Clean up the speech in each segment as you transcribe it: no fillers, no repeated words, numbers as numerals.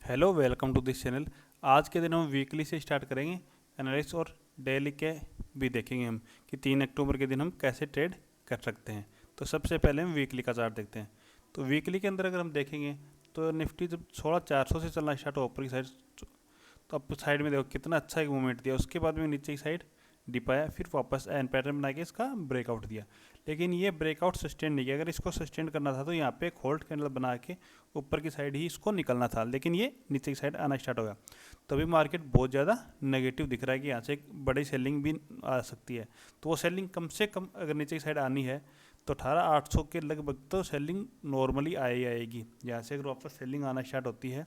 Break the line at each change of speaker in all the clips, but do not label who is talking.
Hello, welcome to this channel. आज के दिन हम वीकली से स्टार्ट करेंगे एनालिसिस और डेली के भी देखेंगे हम कि 3 अक्टूबर के दिन हम कैसे ट्रेड कर सकते हैं। तो सबसे पहले हम वीकली का चार्ट देखते हैं। तो वीकली के अंदर अगर हम देखेंगे तो निफ्टी जब 16,400 से चलना स्टार्ट हुआ ऊपर की साइड, तो अप साइड में देखो कितना अच्छा एक मूवमेंट दिया। उसके बाद में नीचे की साइड डिप आया, फिर वापस एन पैटर्न बना के इसका ब्रेकआउट दिया, लेकिन ये ब्रेकआउट सस्टेन नहीं किया। अगर इसको सस्टेन करना था तो यहाँ पे एक होल्ड कैंडल बना के ऊपर की साइड ही इसको निकलना था, लेकिन ये नीचे की साइड आना स्टार्ट हो गया। तो अभी मार्केट बहुत ज़्यादा नेगेटिव दिख रहा है कि यहाँ से एक बड़ी सेलिंग भी आ सकती है। तो वो सेलिंग कम से कम अगर नीचे की साइड आनी है तो 18,800 के लगभग तो सेलिंग नॉर्मली आएगी। यहाँ से अगर वापस सेलिंग आना स्टार्ट होती है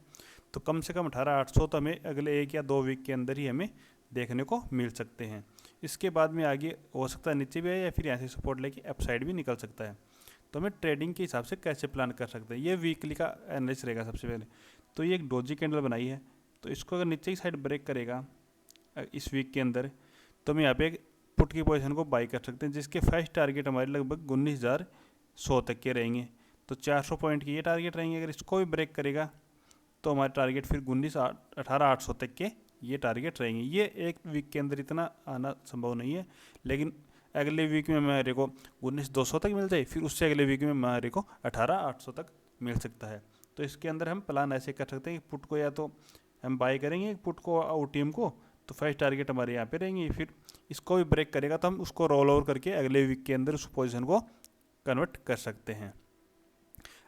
तो कम से कम 18,800 तो हमें अगले 1 या 2 वीक के अंदर ही हमें देखने को मिल सकते हैं। इसके बाद में आगे हो सकता है नीचे भी आए या फिर यहाँ से सपोर्ट लेके अप साइड भी निकल सकता है। तो हमें ट्रेडिंग के हिसाब से कैसे प्लान कर सकते हैं, ये वीकली का एनालिसिस रहेगा। सबसे पहले तो ये एक डोजी कैंडल बनाई है, तो इसको अगर नीचे की साइड ब्रेक करेगा इस वीक के अंदर, तो हम यहाँ पे एक पुट की पोजीशन को बाई कर सकते हैं, जिसके फर्स्ट टारगेट हमारे लगभग 19,100 तक के रहेंगे। तो 400 पॉइंट के ये टारगेट रहेंगे। अगर इसको भी ब्रेक करेगा तो हमारे टारगेट फिर 18,800 तक के ये टारगेट रहेंगे। ये एक वीक के अंदर इतना आना संभव नहीं है, लेकिन अगले वीक में हमारे को 19,200 तक मिल जाए, फिर उससे अगले वीक में हमारे को 18,800 तक मिल सकता है। तो इसके अंदर हम प्लान ऐसे कर सकते हैं कि पुट को या तो हम बाई करेंगे पुट को OTM को, तो फर्स्ट टारगेट हमारे यहाँ पे रहेंगे। फिर इसको भी ब्रेक करेगा तो हम उसको रोल ओवर करके अगले वीक के अंदर उस पोजिशन को कन्वर्ट कर सकते हैं।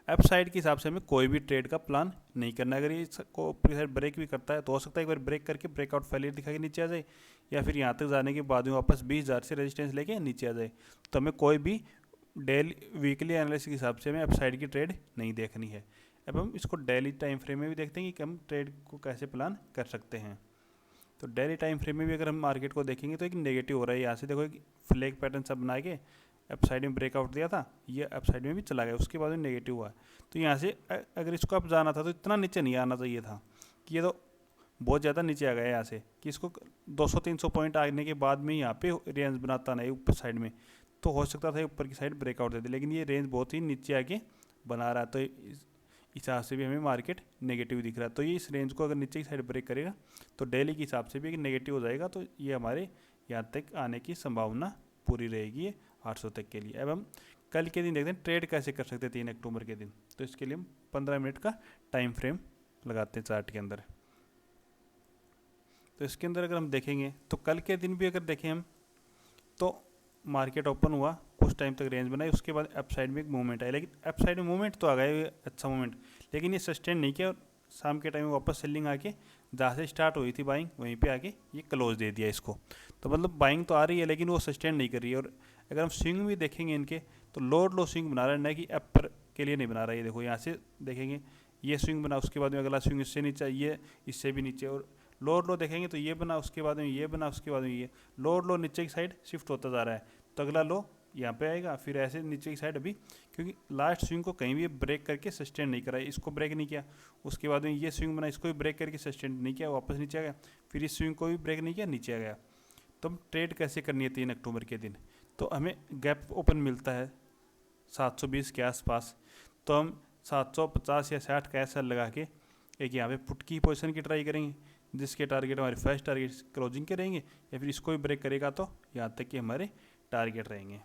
अप साइड के हिसाब से हमें कोई भी ट्रेड का प्लान नहीं करना। अगर ये इसको ऊपरी साइड ब्रेक भी करता है तो हो सकता है एक बार ब्रेक करके ब्रेकआउट फेलियर दिखा के नीचे आ जाए, या फिर यहाँ तक जाने के बाद में वापस 20,000 से रेजिस्टेंस लेके नीचे आ जाए। तो हमें कोई भी डेली वीकली एनालिसिस के हिसाब से हमें अप साइड की ट्रेड नहीं देखनी है। अब हम इसको डेली टाइम फ्रेम में भी देखते हैं कि हम ट्रेड को कैसे प्लान कर सकते हैं। तो डेली टाइम फ्रेम में भी अगर हम मार्केट को देखेंगे तो एक नेगेटिव हो रहा है। यहाँ से देखो एक फ्लैग पैटर्न सब बना के अप साइड में ब्रेकआउट दिया था, ये अप साइड में भी चला गया, उसके बाद में नेगेटिव हुआ। तो यहाँ से अगर इसको अप जाना था तो इतना नीचे नहीं आना चाहिए था, कि ये तो बहुत ज़्यादा नीचे आ गया यहाँ से, कि इसको 200-300 पॉइंट आने के बाद में यहाँ पे रेंज बनाता नहीं ऊपर साइड में, तो हो सकता था ऊपर की साइड ब्रेकआउट दे दे, लेकिन ये रेंज बहुत ही नीचे आके बना रहा है। तो इस हिसाब से भी हमें मार्केट नेगेटिव दिख रहा है। तो ये इस रेंज को अगर नीचे की साइड ब्रेक करेगा तो डेली के हिसाब से भी नेगेटिव हो जाएगा। तो ये हमारे यहाँ तक आने की संभावना पूरी रहेगी ये 800 तक के लिए। अब हम कल के दिन देखते हैं ट्रेड कैसे कर सकते हैं 3 अक्टूबर के दिन। तो इसके लिए हम 15 मिनट का टाइम फ्रेम लगाते हैं चार्ट के अंदर। तो इसके अंदर अगर हम देखेंगे तो कल के दिन भी अगर देखें हम, तो मार्केट ओपन हुआ, कुछ टाइम तक रेंज बनाई, उसके बाद अप साइड में एक मूवमेंट आया, लेकिन अप साइड में मूवमेंट तो आ गया अच्छा मूवमेंट, लेकिन ये सस्टेन नहीं किया। और शाम के टाइम में वापस सेलिंग आके जहाँ से स्टार्ट हुई थी बाइंग वहीं पे आके ये क्लोज दे दिया इसको। तो मतलब बाइंग तो आ रही है लेकिन वो सस्टेन नहीं कर रही है। और अगर हम स्विंग भी देखेंगे इनके, तो लोड लो स्विंग बना रहा है, ना कि अपर के लिए नहीं बना रहा है। ये देखो यहाँ से देखेंगे ये स्विंग बना, उसके बाद में अगला स्विंग इससे नीचे, ये इससे भी नीचे। और लोड लो देखेंगे तो ये बना, उसके बाद में ये बना, उसके बाद में ये लोड लो नीचे की साइड शिफ्ट होता जा रहा है। तो अगला लो यहाँ पे आएगा, फिर ऐसे नीचे की साइड अभी, क्योंकि लास्ट स्विंग को कहीं भी ब्रेक करके सस्टेन नहीं करा, इसको ब्रेक नहीं किया। उसके बाद में ये स्विंग बना, इसको भी ब्रेक करके सस्टेन नहीं किया, वापस नीचे आ गया। फिर इस स्विंग को भी ब्रेक नहीं किया, नीचे आ गया। तो हम ट्रेड कैसे करनी है 3 अक्टूबर के दिन? तो हमें गैप ओपन मिलता है 720 के आसपास, तो हम 750 या 60 का ऐसा लगा के एक यहाँ पे पुट की पोजीशन की ट्राई करेंगे, जिसके टारगेट हमारे फर्स्ट टारगेट क्लोजिंग के रहेंगे, या फिर इसको भी ब्रेक करेगा तो यहाँ तक कि हमारे टारगेट रहेंगे।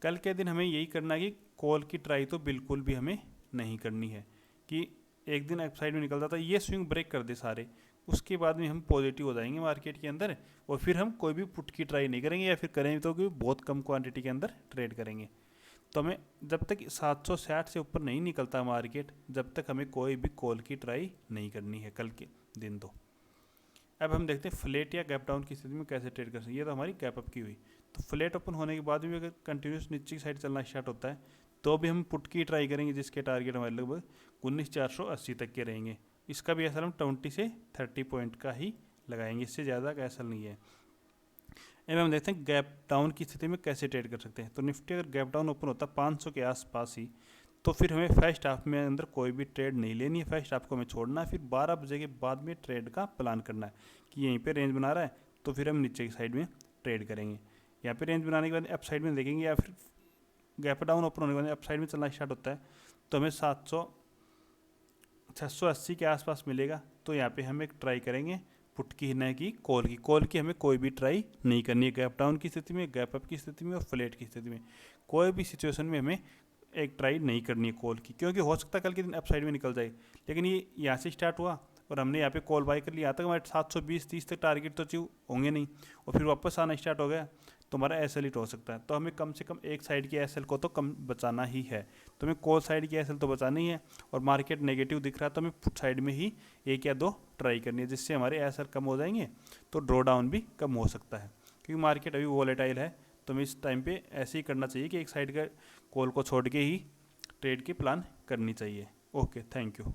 कल के दिन हमें यही करना है कि कॉल की ट्राई तो बिल्कुल भी हमें नहीं करनी है, कि एक दिन अप साइड में निकलता था ये स्विंग ब्रेक कर दे सारे, उसके बाद में हम पॉजिटिव हो जाएंगे मार्केट के अंदर, और फिर हम कोई भी पुट की ट्राई नहीं करेंगे, या फिर करेंगे तो कि बहुत कम क्वांटिटी के अंदर ट्रेड करेंगे। तो हमें जब तक 760 से ऊपर नहीं निकलता मार्केट, जब तक हमें कोई भी कॉल की ट्राई नहीं करनी है कल के दिन। तो अब हम देखते हैं फ्लैट या गैप डाउन की स्थिति में कैसे ट्रेड कर सकते हैं। ये तो हमारी गैप अप की हुई। तो फ्लैट ओपन होने के बाद भी अगर कंटिन्यूस नीचे की साइड चलना स्टार्ट होता है तो भी हम पुट की ट्राई करेंगे, जिसके टारगेट हमारे लगभग 19,480 तक के रहेंगे। इसका भी एसएल हम 20 से 30 पॉइंट का ही लगाएंगे, इससे ज़्यादा का एसएल नहीं है। अब हम देखते हैं गैप डाउन की स्थिति में कैसे ट्रेड कर सकते हैं। तो निफ्टी अगर गैप डाउन ओपन होता है 500 के आसपास ही, तो फिर हमें फर्स्ट हाफ में अंदर कोई भी ट्रेड नहीं लेनी है, फर्स्ट हाफ को हमें छोड़ना है। फिर 12 बजे के बाद में ट्रेड का प्लान करना है, कि यहीं पे रेंज बना रहा है तो फिर हम नीचे की साइड में ट्रेड करेंगे। यहाँ पे रेंज बनाने के बाद अप साइड में देखेंगे, या फिर गैप डाउन ओपन होने के बाद अप साइड में चलना स्टार्ट होता है तो हमें 680 के आसपास मिलेगा, तो यहाँ पे हम एक ट्राई करेंगे पुट की, न कि कॉल की हमें कोई भी ट्राई नहीं करनी है। गैप डाउन की स्थिति में, गैप अप की स्थिति में और फ्लैट की स्थिति में कोई भी सिचुएशन में हमें एक ट्राई नहीं करनी है कॉल की, क्योंकि हो सकता है कल के दिन अपसाइड में निकल जाए। लेकिन ये यहाँ से स्टार्ट हुआ और हमने यहाँ पे कॉल बाय कर लिया, यहाँ तक हमारे 720-30 तक टारगेट तो अचीव होंगे नहीं, और फिर वापस आना स्टार्ट हो गया तो हमारा एसएल हिट हो सकता है। तो हमें कम से कम एक साइड की एसएल को तो कम बचाना ही है, तो हमें कॉल साइड की एसएल तो बचाना ही है। और मार्केट नेगेटिव दिख रहा है तो हमें पुट साइड में ही 1 या 2 ट्राई करनी है, जिससे हमारे एसएल कम हो जाएंगे, तो ड्रॉ डाउन भी कम हो सकता है। क्योंकि मार्केट अभी वॉलेटाइल है, तो हमें इस टाइम पे ऐसे ही करना चाहिए कि एक साइड का कॉल को छोड़ के ही ट्रेड की प्लान करनी चाहिए। Okay, thank you.